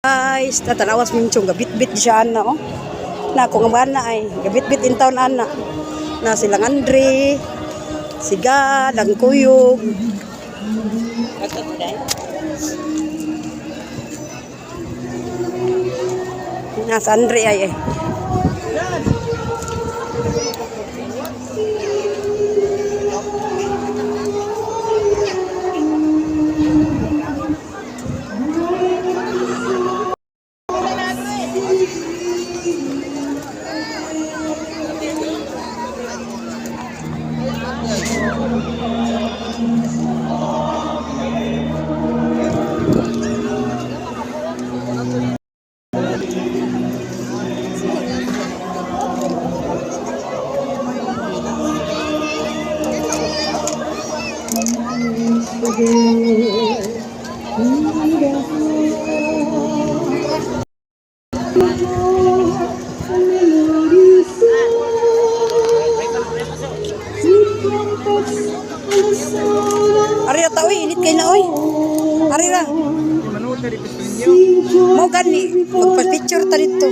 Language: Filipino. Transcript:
Guys, tatanawas minchong gabit-bit siya na oh. Na ako nga bana ay gabit-bit in town ana. Na silang Andre, siga, langkuyog. Nasa Andre ay eh. Ari ra taoy init kay na oy. Ari ra. Mau gani magpa-picture ta dito.